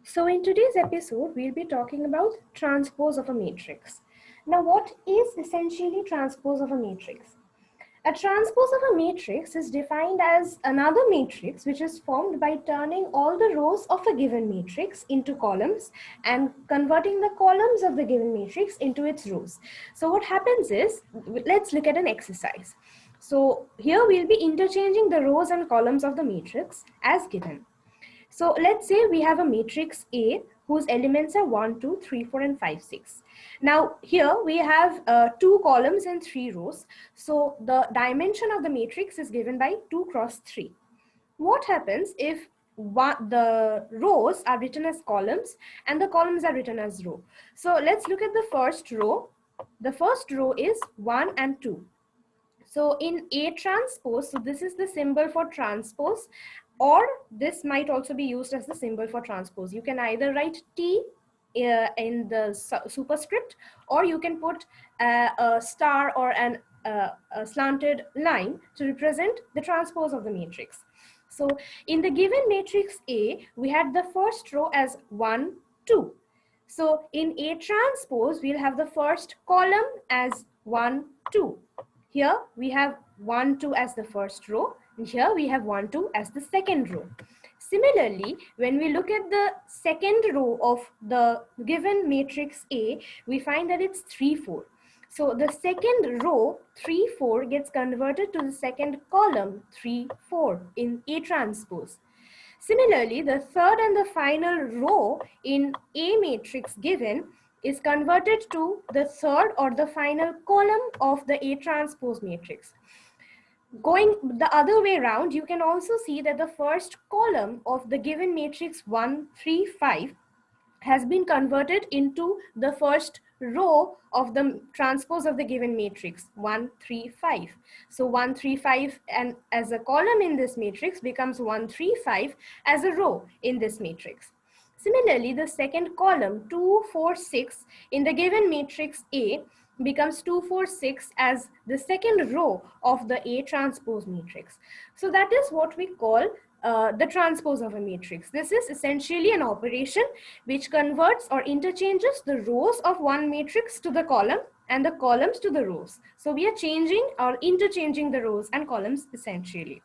So in today's episode, we'll be talking about transpose of a matrix. Now, what is essentially transpose of a matrix? A transpose of a matrix is defined as another matrix which is formed by turning all the rows of a given matrix into columns and converting the columns of the given matrix into its rows. So what happens is, let's look at an exercise. So here we'll be interchanging the rows and columns of the matrix as given. So let's say we have a matrix A whose elements are 1, 2, 3, 4, and 5, 6. Now here we have 2 columns and 3 rows. So the dimension of the matrix is given by 2 cross 3. What happens if the rows are written as columns and the columns are written as row? So let's look at the first row. The first row is 1 and 2. So in A transpose, so this is the symbol for transpose, or this might also be used as the symbol for transpose. You can either write T in the superscript, or you can put a star or a slanted line to represent the transpose of the matrix. So in the given matrix A, we had the first row as 1, 2. So in A transpose, we'll have the first column as 1, 2. Here we have 1, 2 as the first row, and here we have 1, 2 as the second row. Similarly, when we look at the second row of the given matrix A, we find that it's 3, 4. So the second row, 3, 4, gets converted to the second column, 3, 4, in A transpose. Similarly, the third and the final row in A matrix given is converted to the third or the final column of the A transpose matrix. Going the other way around, you can also see that the first column of the given matrix 1, 3, 5 has been converted into the first row of the transpose of the given matrix 1, 3, 5. So 1, 3, 5 and as a column in this matrix becomes 1, 3, 5 as a row in this matrix. Similarly, the second column 2, 4, 6 in the given matrix A becomes 2, 4, 6 as the second row of the A transpose matrix. So that is what we call the transpose of a matrix. This is essentially an operation which converts or interchanges the rows of one matrix to the column and the columns to the rows. So we are changing or interchanging the rows and columns essentially.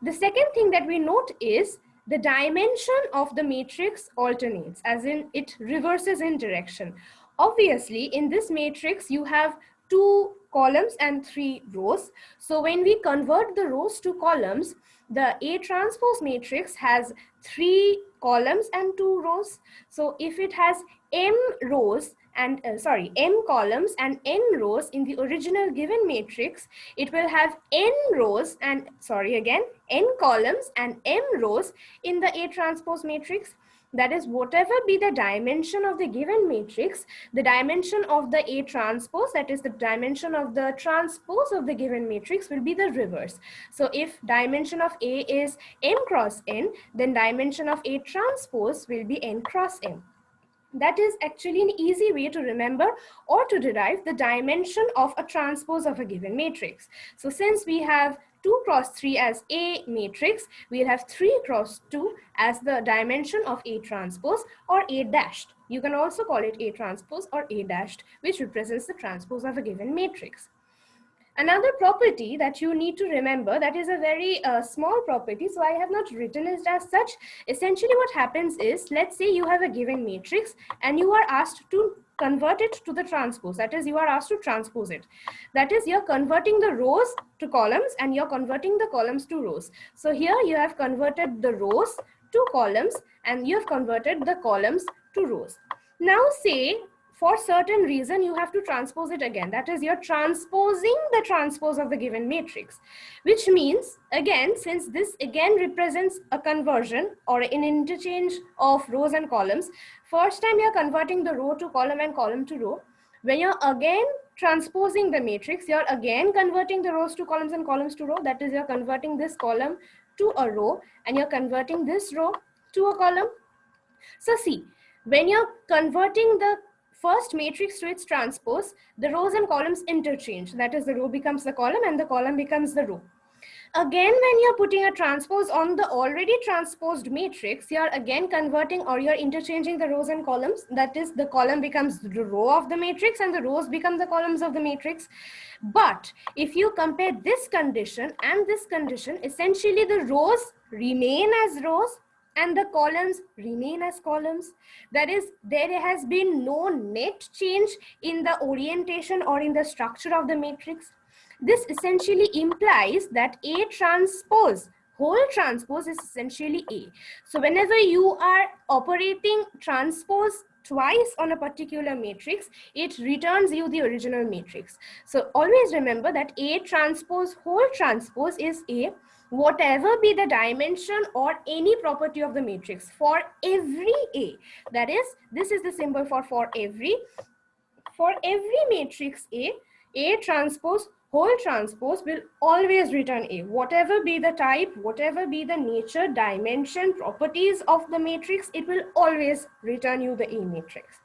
The second thing that we note is the dimension of the matrix alternates, as in it reverses in direction. Obviously, in this matrix, you have 2 columns and 3 rows. So when we convert the rows to columns, the A transpose matrix has 3 columns and 2 rows. So if it has m rows and m columns and n rows in the original given matrix, it will have n rows and n columns and m rows in the A transpose matrix. That is, whatever be the dimension of the given matrix, the dimension of the A transpose, that is the dimension of the transpose of the given matrix, will be the reverse. So if dimension of A is m cross n, then dimension of A transpose will be n cross m. That is actually an easy way to remember or to derive the dimension of a transpose of a given matrix. So since we have 2 cross 3 as A matrix, we'll have 3 cross 2 as the dimension of A transpose or A dashed. You can also call it A transpose or A dashed, which represents the transpose of a given matrix. Another property that you need to remember, that is a very small property, so I have not written it as such. Essentially what happens is, let's say you have a given matrix and you are asked to convert it to the transpose. That is, you are asked to transpose it. That is, you're converting the rows to columns and you're converting the columns to rows. So here you have converted the rows to columns and you have converted the columns to rows. Now say, for certain reason, you have to transpose it again. That is, you're transposing the transpose of the given matrix, which means, again, since this again represents a conversion or an interchange of rows and columns, first time you're converting the row to column and column to row. When you're again transposing the matrix, you're again converting the rows to columns and columns to row. That is, you're converting this column to a row and you're converting this row to a column. So see, when you're converting the first matrix to its transpose, the rows and columns interchange. That is, the row becomes the column and the column becomes the row. Again, when you're putting a transpose on the already transposed matrix, you're again converting or you're interchanging the rows and columns. That is, the column becomes the row of the matrix and the rows become the columns of the matrix. But if you compare this condition and this condition, essentially the rows remain as rows and the columns remain as columns. That is, there has been no net change in the orientation or in the structure of the matrix. This essentially implies that A transpose, whole transpose, is essentially A. So whenever you are operating transpose twice on a particular matrix, it returns you the original matrix. So always remember that A transpose whole transpose is A, whatever be the dimension or any property of the matrix for every A. That is, this is the symbol for every. For every matrix A transpose whole transpose will always return A. Whatever be the type, whatever be the nature, dimension, properties of the matrix, it will always return you the A matrix.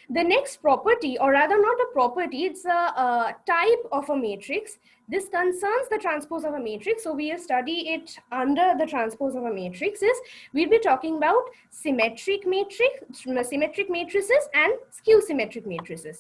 The next property, or rather not a property, it's a type of a matrix. This concerns the transpose of a matrix. So we'll study it under the transpose of a matrix. We'll be talking about symmetric matrices and skew symmetric matrices.